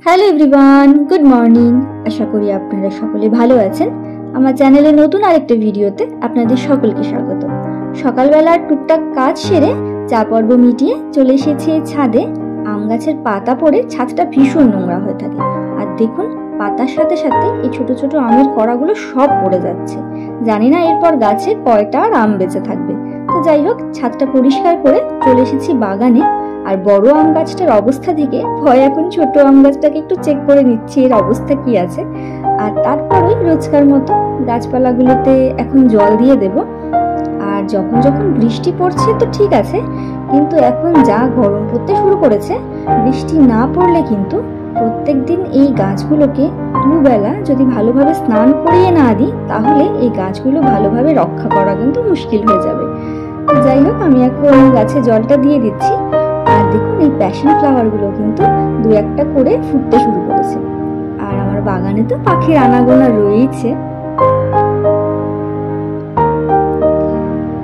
Hello everyone, good morning. আশা করি আপনারা সকলে ভালো আছেন। আমার চ্যানেলে নতুন আরেকটা ভিডিওতে আপনাদের সকলকে স্বাগত। সকালবেলার টুকটাক কাজ সেরে চা পর্ব মিটিয়ে চলে এসেছি ছাদে। আম গাছের পাতা পড়ে ছাদটা ভীষণ নোংরা হয়ে থাকে, আর দেখুন পাতার সাথে সাথে এই ছোট ছোট আমের কড়াগুলো সব পড়ে যাচ্ছে। জানি না এরপর গাছে কয়টা আর আম বেঁচে থাকবে। তো যাই হোক, ছাদটা পরিষ্কার করে চলে এসেছি বাগানে। আর বড় আম গাছটার অবস্থা থেকে ভয় এখন ছোট আম গাছটাকে একটু চেক করে নিচ্ছি এর অবস্থা কি আছে। আর তারপরে রোজকার মতো গাছপালাগুলোতে এখন জল দিয়ে দেব। আর যখন যখন বৃষ্টি পড়ছে তো ঠিক আছে, কিন্তু এখন যা গরম পড়তে শুরু করেছে, বৃষ্টি না পড়লে কিন্তু প্রত্যেকদিন এই গাছগুলোকে দুবেলা যদি ভালোভাবে স্নান করিয়ে না দিই, তাহলে এই গাছগুলো ভালোভাবে রক্ষা করা কিন্তু মুশকিল হয়ে যাবে। তো যাই হোক, আমি এখন গাছে জলটা দিয়ে দিচ্ছি। আর দেখুন এই প্যাশন ফ্লাওয়ার গুলো কিন্তু দু একটা করে ফুটতে শুরু করেছে। আর আমার বাগানে তো পাখির আনাগোনা রয়েছে।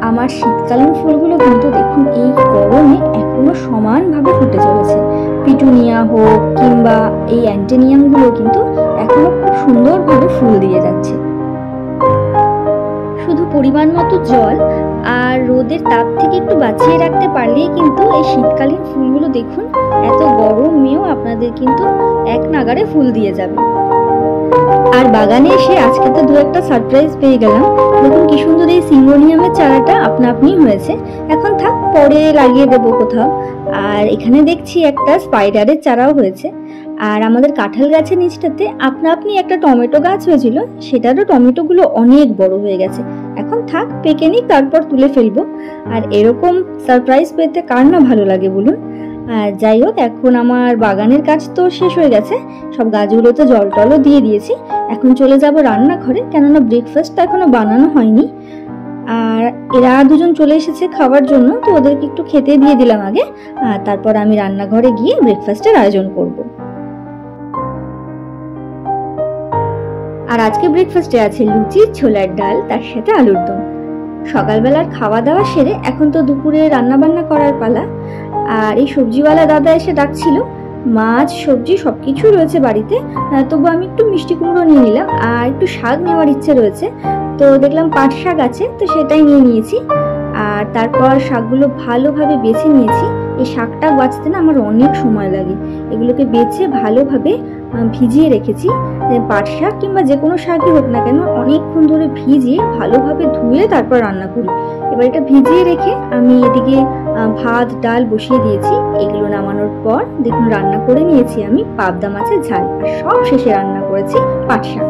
আমার শীতকালীন ফুলগুলো কিন্তু দেখুন এই গরমে এখনো সমানভাবে ফুটে চলেছে। পিটুনিয়া হোক কিংবা এই অ্যান্টেনিয়াম গুলো কিন্তু এখনো খুব সুন্দরভাবে ফুল দিয়ে যাচ্ছে। শুধু পরিমাণ মতো জল আর রোদের তাপ থেকে একটু বাঁচিয়ে রাখতে পারলেই কিন্তু এই শীতকালীন ফুলগুলো দেখুন এত গরমেও আপনাদের কিন্তু এক নাগাড়ে ফুল দিয়ে যাবে। আর বাগানে এসে আজকে তো দু একটা সারপ্রাইজ পেয়ে গেলাম। দেখুন কি সুন্দর এই সিঙ্গোনিয়ামের চারাটা আপনা আপনি হয়েছে। এখন থাক, পরে লাগিয়ে দেবো কোথাও। আর এখানে দেখছি একটা স্পাইডারের চারাও হয়েছে। আর আমাদের কাঁঠাল গাছের নিচটাতে আপনা আপনি একটা টমেটো গাছ হয়েছিল, সেটারও টমেটো গুলো অনেক বড় হয়ে গেছে। এখন থাক, পেকে নিক, তারপর তুলে ফেলবো। আর এরকম সারপ্রাইজ পেতে কার না ভালো লাগে বলুন। আর যাই হোক, এখন আমার বাগানের কাজ তো শেষ হয়ে গেছে, সব গাছগুলোতে জল টলও দিয়ে দিয়েছি। এখন চলে যাব রান্নাঘরে, কেননা ব্রেকফাস্টটা এখনো বানানো হয়নি। আর এরা দুজন চলে এসেছে খাবার জন্য, তো ওদেরকে একটু খেতে দিয়ে দিলাম আগে। আর তারপর আমি রান্নাঘরে গিয়ে ব্রেকফাস্টের আয়োজন করব। আর আজকে ব্রেকফাস্টে আছে লুচি, ছোলার ডাল, তার সাথে আলুর দম। সকালবেলার খাওয়া দাওয়া সেরে এখন তো দুপুরে রান্না বান্না করার পালা। আর এই সবজিওয়ালা দাদা এসে ডাকছিল। মাছ সবজি সবকিছু রয়েছে বাড়িতে, তবু আমি একটু মিষ্টি কুমড়ো নিয়ে নিলাম। আর একটু শাক নেওয়ার ইচ্ছে রয়েছে, তো দেখলাম পাট শাক আছে, তো সেটাই নিয়ে নিয়েছি। আর তারপর শাকগুলো ভালোভাবে বেছে নিয়েছি। এই শাকটা বাছতে না আমার অনেক সময় লাগে। এগুলোকে বেছে ভালোভাবে ভিজিয়ে রেখেছি। পাট শাক কিংবা যে কোনো শাকই হোক না কেন, অনেকক্ষণ ধরে ভিজিয়ে ভালোভাবে ধুয়ে তারপর রান্না করি। এবার এটা ভিজিয়ে রেখে আমি এদিকে ভাত ডাল বসিয়ে দিয়েছি। এগুলো নামানোর পর দেখুন রান্না করে নিয়েছি আমি পাবদা মাছের ঝাল, আর সব শেষে রান্না করেছি পাট শাক।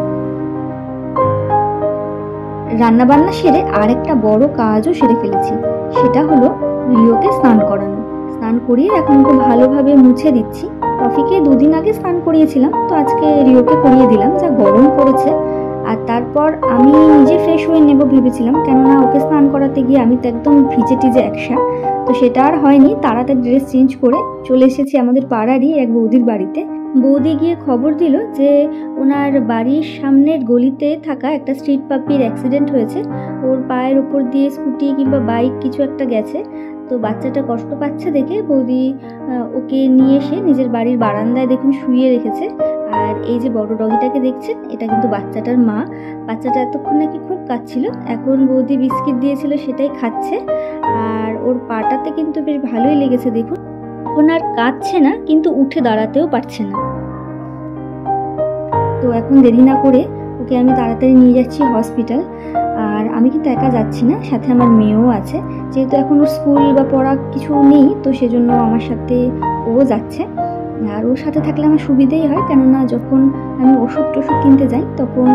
রান্না বান্না সেরে আরেকটা বড় কাজও সেরে ফেলেছি, সেটা হলো রিওকে স্নান করানো। স্নান করিয়ে এখন ওকে ভালোভাবে মুছে দিচ্ছি। টফিকে দুদিন আগে স্নান করিয়েছিলাম, তো আজকে রিওকে করিয়ে দিলাম, যা গরম পড়েছে। আর তারপর আমি নিজে ফ্রেশ হয়ে নেব ভেবেছিলাম, কেননা ওকে স্নান করাতে গিয়ে আমি তো একদম ভিজে টিজে একসা। তো সেটা আর হয়নি, তাড়াতাড়ি ড্রেস চেঞ্জ করে চলে এসেছি আমাদের পাড়ারই এক বৌদির বাড়িতে। বৌদি গিয়ে খবর দিল যে ওনার বাড়ির সামনের গলিতে থাকা একটা স্ট্রিট পাপ্পির অ্যাক্সিডেন্ট হয়েছে। ওর পায়ের উপর দিয়ে স্কুটি কিংবা বাইক কিছু একটা গেছে। তো বাচ্চাটা কষ্ট পাচ্ছে দেখে বৌদি ওকে নিয়ে এসে নিজের বাড়ির বারান্দায় দেখুন শুইয়ে রেখেছে। আর এই যে বড় ডগিটাকে দেখছেন, এটা কিন্তু বাচ্চাটার মা। বাচ্চাটা এতক্ষণ নাকি খুব কাঁদছিল, এখন বৌদি বিস্কিট দিয়েছিল সেটাই খাচ্ছে। আর ওর পাটাতে কিন্তু বেশ ভালোই লেগেছে দেখুন। এখন আর কাঁদছে না, কিন্তু উঠে দাঁড়াতেও পারছে না। তো এখন দেরি না করে ওকে আমি তাড়াতাড়ি নিয়ে যাচ্ছি হসপিটাল। আর আমি কিন্তু একা যাচ্ছি না, সাথে আমার মেয়েও আছে। যেহেতু এখন ওর স্কুল বা পড়া কিছু নেই, তো সেজন্য আমার সাথে ও যাচ্ছে। আর ওর সাথে থাকলে আমার সুবিধেই হয়, কেননা যখন আমি ওষুধ টষুধ কিনতে যাই তখন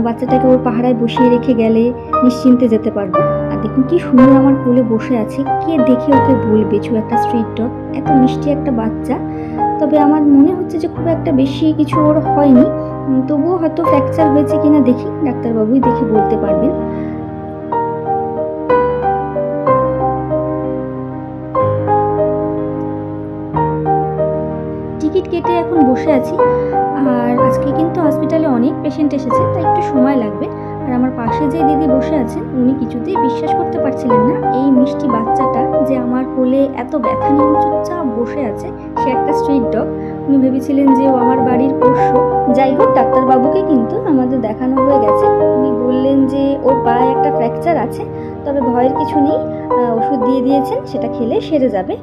বাচ্চাটাকে ওর পাহারায় বসিয়ে রেখে গেলে নিশ্চিন্তে যেতে পারবো। আর দেখুন কি সুন্দর আমার কোলে বসে আছে, কে দেখে ওকে বলবে ছু একটা স্ট্রিট ডগ, এত মিষ্টি একটা বাচ্চা। তবে আমার মনে হচ্ছে যে খুব একটা বেশি কিছু ওর হয়নি, তবুও হয়তো ফ্র্যাকচার হয়েছে কিনা দেখি, ডাক্তারবাবুই দেখে বলতে পারবেন। টিকিট কেটে এখন বসে আছি। আর আজকে কিন্তু হসপিটালে অনেক পেশেন্ট এসেছে, তাই একটু সময় লাগবে। আর আমার পাশে যে দিদি বসে আছেন উনি কিছুতেই বিশ্বাস করতে পারছিলেন না এই মিষ্টি বাচ্চাটা যে আমার কোলে এত ব্যথা নিয়ে চুপচাপ বসে আছে, সে একটা স্ট্রিট ডগ। উনি ভেবেছিলেন যে ও আমার বাড়ির পোষ্য। যাই হোক, ডাক্তারবাবুকে কিন্তু আমাদের দেখানো হয়ে গেছে। উনি বললেন যে ওর পায়ে একটা ফ্র্যাকচার আছে, তবে ভয়ের কিছু নেই, ওষুধ দিয়ে দিয়েছেন, সেটা খেলে সেরে যাবে।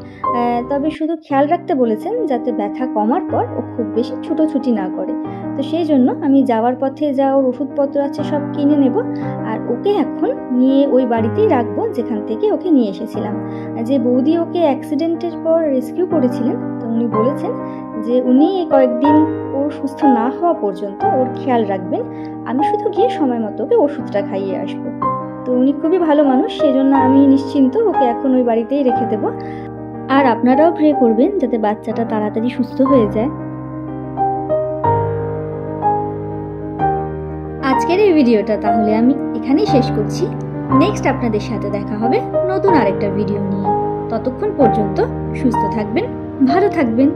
তবে শুধু খেয়াল রাখতে বলেছেন যাতে ব্যথা কমার পর ও খুব বেশি ছুটোছুটি না করে। তো সেই জন্য আমি যাওয়ার পথে যা ওর ওষুধপত্র আছে সব কিনে নেব, আর ওকে এখন নিয়ে ওই বাড়িতেই রাখবো যেখান থেকে ওকে নিয়ে এসেছিলাম। যে বৌদি ওকে অ্যাক্সিডেন্টের পর রেস্কিউ করেছিলেন, তো উনি বলেছেন যে উনি এই কয়েকদিন ওর সুস্থ না হওয়া পর্যন্ত ওর খেয়াল রাখবেন, আমি শুধু গিয়ে সময় মতো ওকে ওষুধটা খাইয়ে আসবো। তো উনি খুবই ভালো মানুষ, সেই জন্য আমি নিশ্চিন্ত ওকে এখন ওই বাড়িতেই রেখে দেবো। আর আপনারাও প্রে করবেন যাতে বাচ্চাটা তাড়াতাড়ি সুস্থ হয়ে যায়। আজকের এই ভিডিওটা তাহলে আমি এখানেই শেষ করছি। নেক্সট আপনাদের সাথে দেখা হবে নতুন আরেকটা ভিডিও নিয়ে। ততক্ষণ পর্যন্ত সুস্থ থাকবেন, ভালো থাকবেন।